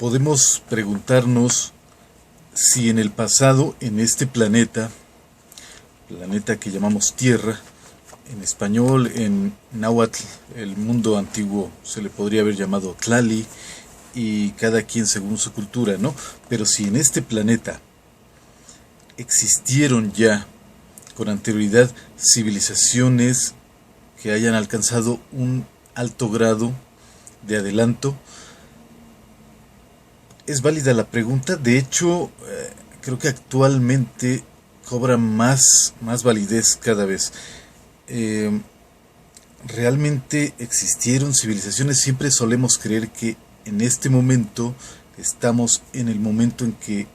Podemos preguntarnos si en el pasado, en este planeta que llamamos Tierra, en español, en náhuatl, el mundo antiguo se le podría haber llamado Tlali, y cada quien según su cultura, ¿no? Pero si en este planeta existieron ya con anterioridad civilizaciones que hayan alcanzado un alto grado de adelanto, es válida la pregunta. De hecho, creo que actualmente cobra más validez cada vez. Eh, ¿Realmente existieron civilizaciones? Siempre solemos creer que en este momento estamos en el momento en que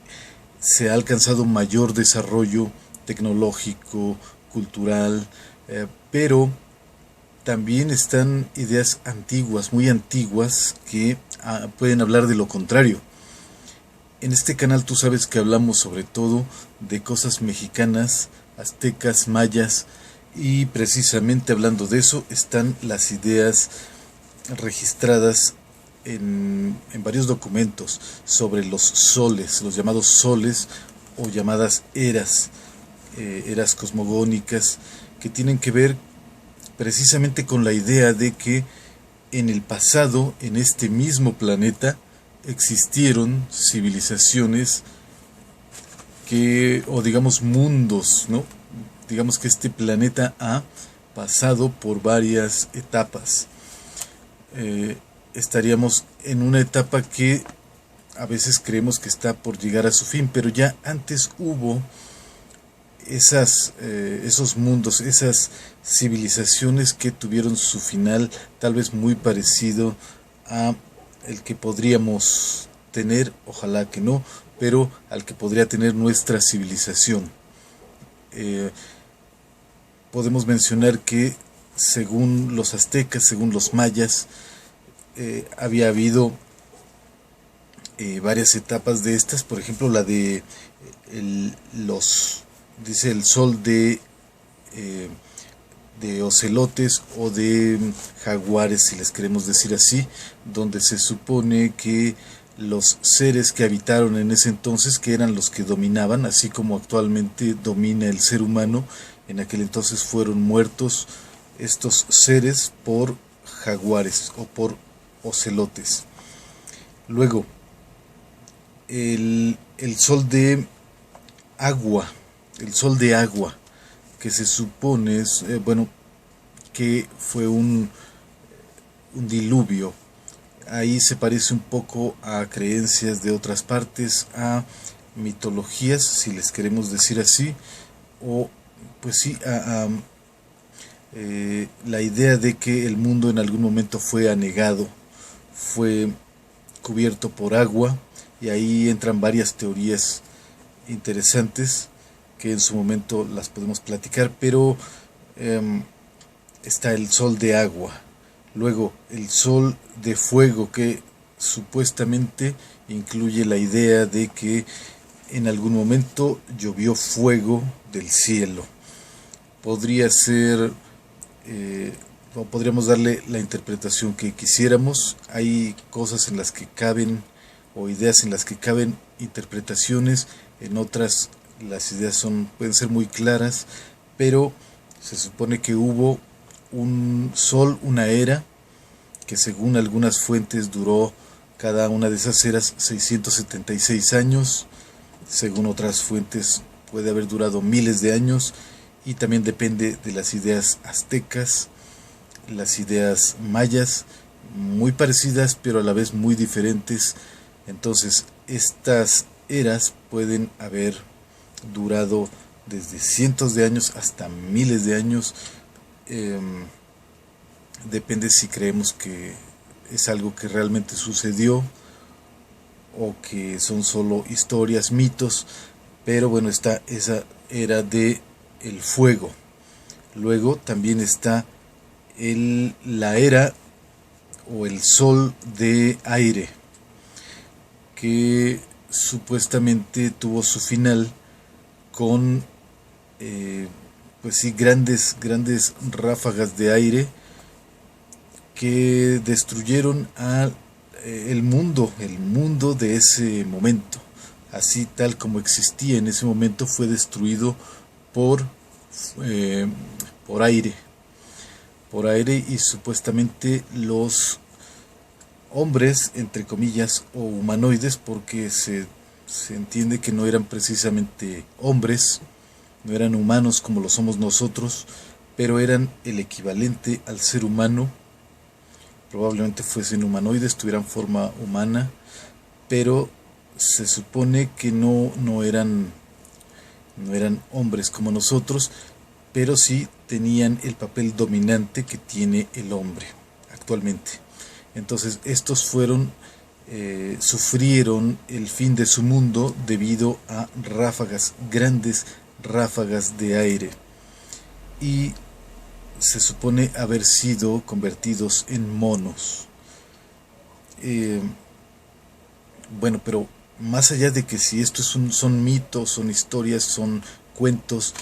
se ha alcanzado mayor desarrollo tecnológico, cultural, pero también están ideas antiguas, muy antiguas, que pueden hablar de lo contrario. En este canal tú sabes que hablamos sobre todo de cosas mexicanas, aztecas, mayas, y precisamente hablando de eso están las ideas registradas en varios documentos sobre los soles, los llamados soles o llamadas eras cosmogónicas, que tienen que ver precisamente con la idea de que en el pasado, en este mismo planeta, existieron civilizaciones o digamos mundos, ¿no? Digamos que este planeta ha pasado por varias etapas. Estaríamos en una etapa que a veces creemos que está por llegar a su fin, pero ya antes hubo esos mundos, esas civilizaciones que tuvieron su final tal vez muy parecido a el que podríamos tener, ojalá que no, pero al que podría tener nuestra civilización. Podemos mencionar que según los aztecas, según los mayas, había habido varias etapas de estas, por ejemplo la de dice el sol de ocelotes o de jaguares, si les queremos decir así, donde se supone que los seres que habitaron en ese entonces, que eran los que dominaban, así como actualmente domina el ser humano, en aquel entonces fueron muertos estos seres por jaguares o por ocelotes. Luego, el sol de agua, que se supone, que fue un diluvio. Ahí se parece un poco a creencias de otras partes, a mitologías, si les queremos decir así, o pues sí, la idea de que el mundo en algún momento fue anegado, fue cubierto por agua, y ahí entran varias teorías interesantes que en su momento las podemos platicar, pero está el sol de agua, luego el sol de fuego, que supuestamente incluye la idea de que en algún momento llovió fuego del cielo. Podría ser, o podríamos darle la interpretación que quisiéramos. Hay cosas en las que caben, o ideas en las que caben interpretaciones, en otras las ideas pueden ser muy claras, pero se supone que hubo un sol, una era, que según algunas fuentes duró cada una de esas eras 676 años, según otras fuentes puede haber durado miles de años, y también depende de las ideas aztecas, las ideas mayas, muy parecidas pero a la vez muy diferentes. Entonces estas eras pueden haber durado desde cientos de años hasta miles de años. Depende si creemos que es algo que realmente sucedió o que son solo historias, mitos, pero bueno, está esa era de el fuego. Luego también está la era o el sol de aire, que supuestamente tuvo su final con pues sí, grandes ráfagas de aire que destruyeron a el mundo de ese momento, así tal como existía en ese momento, fue destruido por, eh, por aire, y supuestamente los hombres, entre comillas, o humanoides, porque se entiende que no eran precisamente hombres, no eran humanos como lo somos nosotros, pero eran el equivalente al ser humano. Probablemente fuesen humanoides, tuvieran forma humana, pero se supone que no eran hombres como nosotros, pero sí tenían el papel dominante que tiene el hombre actualmente. Entonces estos sufrieron el fin de su mundo debido a ráfagas, grandes ráfagas de aire, y se supone haber sido convertidos en monos. Eh, bueno, pero más allá de que si esto son mitos, son historias, son cuentos,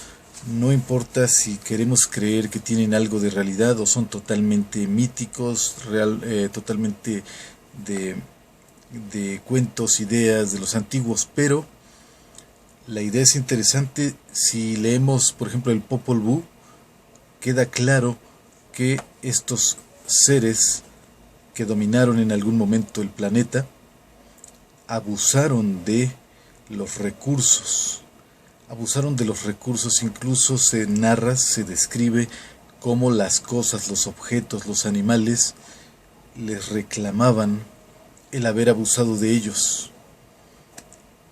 no importa si queremos creer que tienen algo de realidad o son totalmente míticos, totalmente de, de cuentos, ideas de los antiguos, pero la idea es interesante. Si leemos, por ejemplo, el Popol Vuh, queda claro que estos seres que dominaron en algún momento el planeta abusaron de los recursos. Abusaron de los recursos, incluso se narra, se describe cómo las cosas, los objetos, los animales les reclamaban el haber abusado de ellos.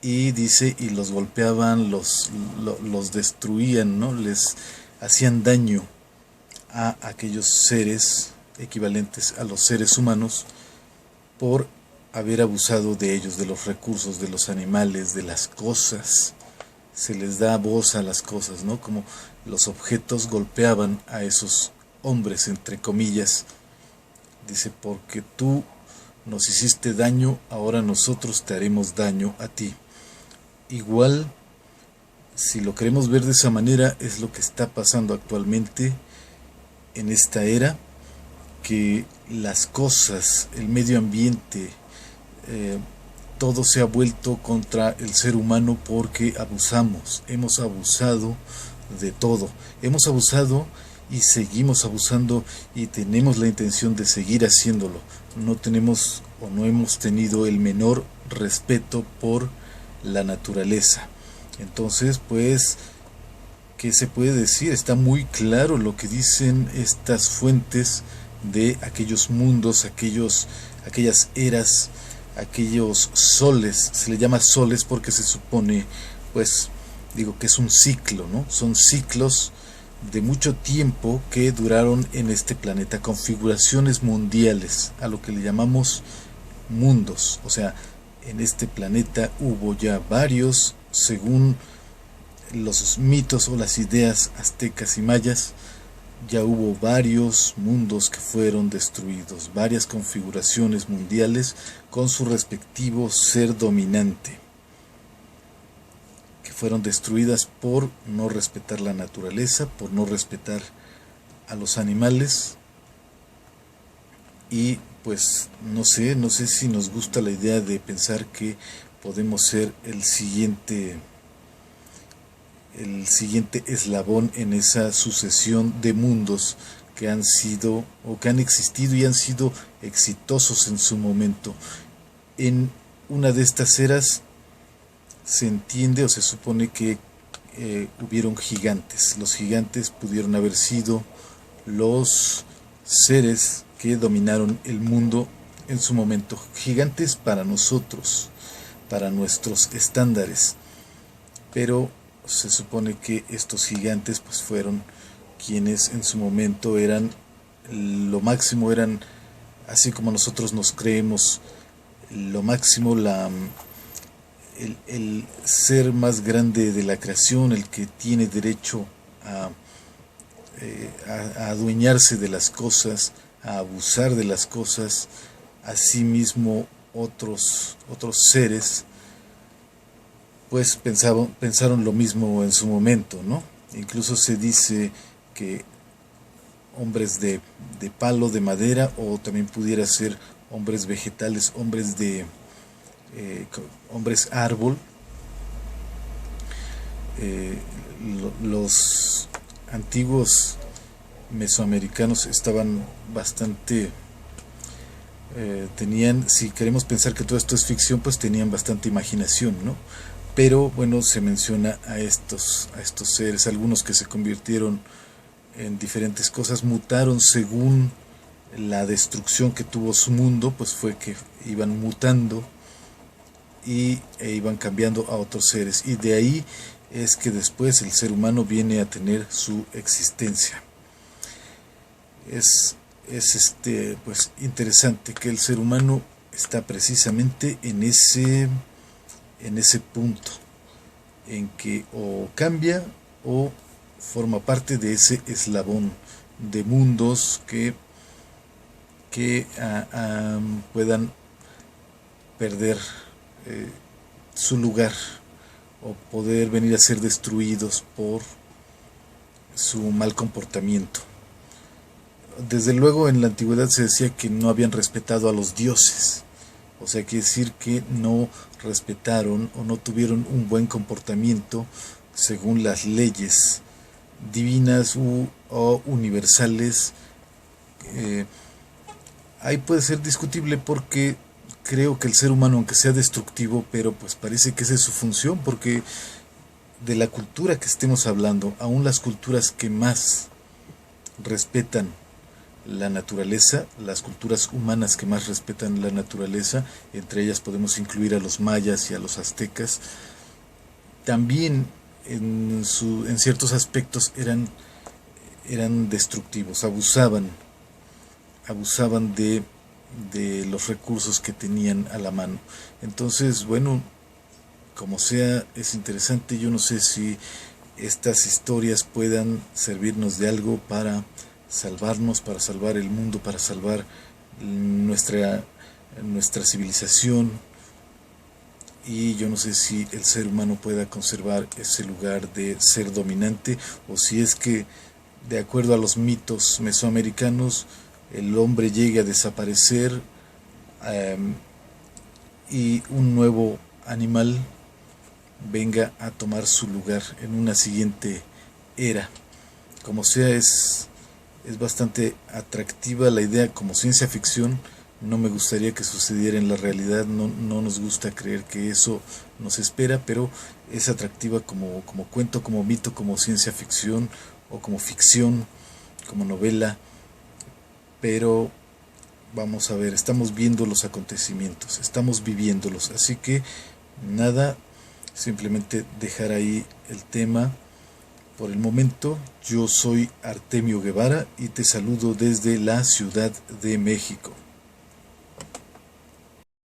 Y dice, y los golpeaban, los destruían, ¿no? Les hacían daño a aquellos seres equivalentes a los seres humanos por haber abusado de ellos, de los recursos, de los animales, de las cosas. Se les da voz a las cosas, ¿no? Como los objetos golpeaban a esos hombres, entre comillas. Dice, porque tú nos hiciste daño, ahora nosotros te haremos daño a ti. Igual, si lo queremos ver de esa manera, es lo que está pasando actualmente en esta era, que las cosas, el medio ambiente, todo se ha vuelto contra el ser humano porque hemos abusado de todo, hemos abusado y seguimos abusando y tenemos la intención de seguir haciéndolo. No tenemos o no hemos tenido el menor respeto por la naturaleza. Entonces, pues, ¿qué se puede decir? Está muy claro lo que dicen estas fuentes de aquellos mundos, aquellas eras, aquellos soles. Se le llama soles porque se supone, pues, digo que es un ciclo, ¿no? Son ciclos de mucho tiempo que duraron en este planeta, configuraciones mundiales, a lo que le llamamos mundos. O sea, en este planeta hubo ya varios, según los mitos o las ideas aztecas y mayas, ya hubo varios mundos que fueron destruidos, varias configuraciones mundiales con su respectivo ser dominante, que fueron destruidas por no respetar la naturaleza, por no respetar a los animales. Y pues no sé si nos gusta la idea de pensar que podemos ser el siguiente eslabón en esa sucesión de mundos que han sido o que han existido y han sido exitosos en su momento. En una de estas eras se entiende o se supone que hubieron gigantes. Los gigantes pudieron haber sido los seres que dominaron el mundo en su momento. Gigantes para nosotros, para nuestros estándares, pero se supone que estos gigantes pues fueron quienes en su momento eran lo máximo, eran así como nosotros nos creemos lo máximo, el ser más grande de la creación, el que tiene derecho a adueñarse de las cosas, a abusar de las cosas. Asimismo otros seres pues pensaron lo mismo en su momento, ¿no? Incluso se dice que hombres de palo, de madera, o también pudiera ser hombres vegetales, hombres árbol. Los antiguos mesoamericanos estaban bastante, tenían, si queremos pensar que todo esto es ficción, pues tenían bastante imaginación, ¿no? Pero bueno, se menciona a estos seres, algunos que se convirtieron en diferentes cosas, mutaron según la destrucción que tuvo su mundo, pues fue que iban mutando e iban cambiando a otros seres, y de ahí es que después el ser humano viene a tener su existencia. Es pues interesante que el ser humano está precisamente en ese punto en que o cambia o forma parte de ese eslabón de mundos que puedan perder su lugar o poder venir a ser destruidos por su mal comportamiento. Desde luego en la antigüedad se decía que no habían respetado a los dioses, o sea, quiere decir que no respetaron o no tuvieron un buen comportamiento según las leyes divinas o universales. Ahí puede ser discutible porque creo que el ser humano, aunque sea destructivo, pero pues parece que esa es su función, porque de la cultura que estemos hablando, aún las culturas que más respetan la naturaleza, las culturas humanas que más respetan la naturaleza, entre ellas podemos incluir a los mayas y a los aztecas, también en ciertos aspectos eran destructivos, abusaban de los recursos que tenían a la mano. Entonces, bueno, como sea, es interesante. Yo no sé si estas historias puedan servirnos de algo para salvarnos, para salvar el mundo, para salvar nuestra civilización, y yo no sé si el ser humano pueda conservar ese lugar de ser dominante, o si es que, de acuerdo a los mitos mesoamericanos, el hombre llegue a desaparecer y un nuevo animal venga a tomar su lugar en una siguiente era. Como sea, es bastante atractiva la idea como ciencia ficción. No me gustaría que sucediera en la realidad, no nos gusta creer que eso nos espera, pero es atractiva como cuento, como mito, como ciencia ficción o como ficción, como novela. Pero vamos a ver, estamos viendo los acontecimientos, estamos viviéndolos, así que nada, simplemente dejar ahí el tema por el momento. Yo soy Artemio Guevara y te saludo desde la Ciudad de México.